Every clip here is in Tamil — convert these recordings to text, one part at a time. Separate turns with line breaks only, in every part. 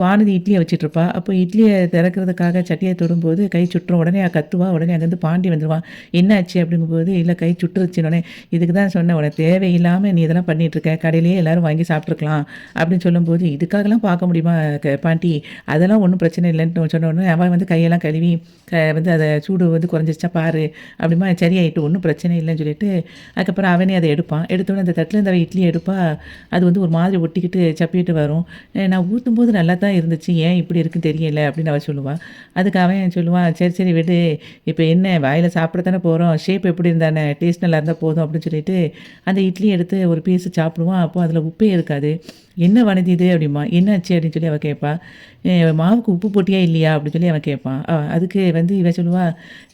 வானதி இட்லிய வச்சுட்ருப்பா. அப்போ இட்லிய திறக்கிறதுக்காக சட்டிய தொடும்போது கை சுட்டுரும். உடனே கத்துவா. உடனே அங்கேருந்து பாண்டி வந்துருவான். "என்னாச்சு?" அப்படிங்கும்போது, "இல்ல கை சுட்டுருச்சுன்னோனே." "இதுக்கு தான் சொன்னேன் உனக்கு தேவையில்லாம நீ இதெல்லாம் பண்ணிட்டுருக்க. கடையிலேயே எல்லாரும் வாங்கி சாப்பிட்டுருக்கலாம்." அப்படின்னு சொல்லும்போது, "இதுக்காகலாம் பார்க்க முடியுமா பாட்டி? அதெல்லாம் ஒண்ணும் பிரச்சனை இல்லன்ட்டு" சொன்ன உடனே அவன் வந்து கையெல்லாம் கழுவி வந்து அத சூடு வந்து குறைஞ்சிருச்சா பாரு அப்படிம்மா சரியாயிட்டு ஒண்ணும் பிரச்சனை இல்லன்னு சொல்லிட்டு, அதுக்கப்புறம் அவனே அத எடுப்பான். எடுத்தோனே அந்த தட்டுலேருந்து அவ இட்லிய எடுப்பா. அது வந்து ஒரு மாதிரி ஒட்டிக்கிட்டு சப்பிட்டு வரும். நான் ஊத்தும்போது நல்லா தான் இருந்துச்சு. ஏன் இப்படி இருக்குன்னு தெரியல அப்படின்னு அவ சொல்லுவா. அதுக்கு அவன் சொல்லுவான், "சரி, சரி விடு. இப்ப என்ன வாயில சாப்பிட தானே போறோம். ஷேப் எப்படி இருந்தா டேஸ்ட் நல்லா இருந்தா போதும்." அப்படின்னு சொல்லிட்டு அந்த இட்லிய எடுத்து ஒரு பீஸ் சாப்பிடுவான். அப்போ அதில உப்பே இருக்காது. "என்ன வனதி இது?" அப்படிம்பா. "என்னாச்சு?" அப்படின்னு சொல்லி அவ கேட்பா. மாவுக்கு உப்பு போட்டியா இல்லையா?" அப்படின்னு சொல்லி அவன் கேட்பான். அதுக்கு வந்து இவ சொல்லுவா,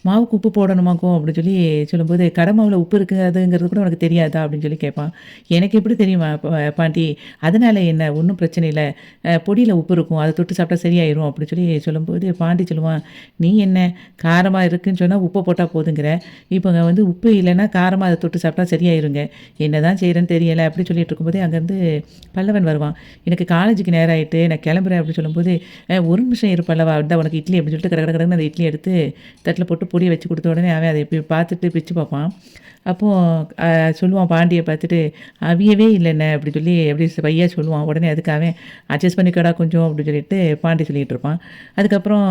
"மாவுக்கு உப்பு போடணுமாக்கும்?" அப்படின்னு சொல்லி சொல்லும்போது, "கடை மாவுல உப்பு இருக்காதுங்கிறது கூட உனக்கு தெரியாதா?" அப்படின்னு சொல்லி கேட்பான். "எனக்கு எப்படி தெரியுமா பாட்டி? அதனால என்ன? ஒண்ணும் பிரச்சனை இல்ல. பொடியில உப்பு இருக்கும். அத தொட்டு சாப்பிட்டா சரியாயிரும்." அப்படின்னு சொல்லி சொல்லும்போது, பாண்டி சொல்லுவான், "நீ என்ன காரமா இருக்குன்னு சொன்னா உப்ப போட்டா போதுங்கிற. இப்ப அங்க வந்து உப்பு இல்லன்னா காரமா அத தொட்டு சாப்பிட்டா சரியாயிருங்க. என்னதான் செய்றேன்னு தெரியல." அப்படி சொல்லிட்டு இருக்கும்போதே அங்கேருந்து பல்லவன் வருவான். "எனக்கு காலேஜுக்கு நேரம் ஆயிட்டு. நான் கிளம்புறேன்." அப்படின்னு சொல்லும்போது, ஒரு நிமிஷம் இரு பல்லவா, இந்தா உனக்கு இட்லி" அப்படின்னு சொல்லிட்டு கட கட கடன்னு அந்த இட்லிய எடுத்து தட்டில போட்டு பொடிய வச்சு குடுத்த உடனே அவன் அத இப்டி பார்த்துட்டு பிச்சு பார்ப்பான். அப்போ அ சொல்லுவான் பாண்டிய பார்த்துட்டு, "அவியவே இல்லண்ணே" அப்படி சொல்லி அப்படி பையா சொல்லுவான். உடனே அதுக்கு அவன், "அட்ஜஸ்ட் பண்ணிக்கோடா கொஞ்சம்" அப்படின்னு சொல்லிட்டு பாண்டி சொல்லிட்டு இருப்பான். அதுக்கப்புறம்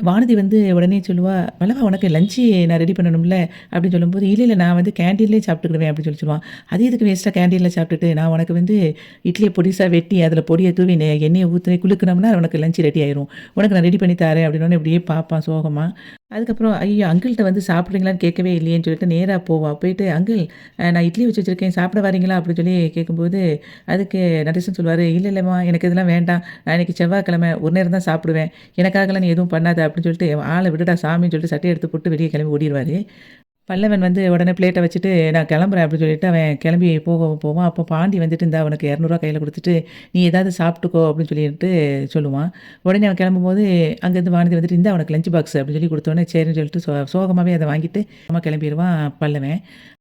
வானதி வந்து உடனே சொல்லுவா, "பல்லவா உனக்கு லஞ்ச் நான் ரெடி பண்ணணும்ல" அப்படின்னு சொல்லும்போது, "இல்ல, இல்ல நான் வந்து கேன்டீன்லேயே சாப்பிட்டுக்கிடுவேன்" அப்படின்னு சொல்லி சொல்லுவான். "அது எதுக்கு வேஸ்ட்டா கேன்டீன்ல சாப்பிட்டுட்டு, நான் உனக்கு வந்து இட்லிய பொடிசா வெட்டி அதில பொடிய தூவி எண்ணெய ஊத்தி குலுக்குனோம்னா உனக்கு லஞ்ச் ரெடி ஆயிரும். உனக்கு நான் ரெடி பண்ணி தாரேன்" அப்படின்னோனே இப்படியே பார்ப்பான் சோகமா. அதுக்கப்புறம் ஐயோ! அங்கிள்ட்ட வந்து சாப்பிட்றீங்களான்னு கேட்கவே இல்லையேன்னு சொல்லிட்டு நேரா போவா. போயிட்டு "அங்கிள் நான் இட்லி வச்சு வச்சிருக்கேன். சாப்பிட வரீங்களா?" அப்படின்னு சொல்லி கேட்கும்போது, அதுக்கு நடேசன் சொல்லுவாரு, "இல்ல இல்லம்மா எனக்கு இதெல்லாம் வேண்டாம். நான் இன்னைக்கு செவ்வாய்க்கிழமை ஒரு நேரம் தான் சாப்பிடுவேன். எனக்காகலாம் நீ எதுவும் பண்ணாத" அப்படின்னு சொல்லிட்டு, "ஆள விடுடா சாமின்னு" சொல்லிட்டு சட்டைய எடுத்து போட்டு வெளிய கிளம்பி ஓடிருவாரு. பல்லவன் வந்து உடனே பிளேட்ட வச்சுட்டு, "நான் கிளம்புறேன்" அப்படின்னு சொல்லிட்டு அவன் கிளம்பி போவான். அப்போ பாண்டி வந்துட்டு, "இந்தா உனக்கு ரூ. 200 கையில குடுத்துட்டு, நீ ஏதாவது சாப்பிட்டுக்கோ" அப்படின்னு சொல்லிட்டு சொல்லுவான். உடனே அவன் கிளம்பும்போது, அங்கேருந்து வானதி வந்துட்டு, "இந்தா உனக்கு லஞ்ச் பாக்ஸ்" அப்படின்னு சொல்லி குடுத்தோனே, சரின்னு சொல்லிட்டு சோகமாவே அத வாங்கிட்டு கிளம்பிருவான் பல்லவன்.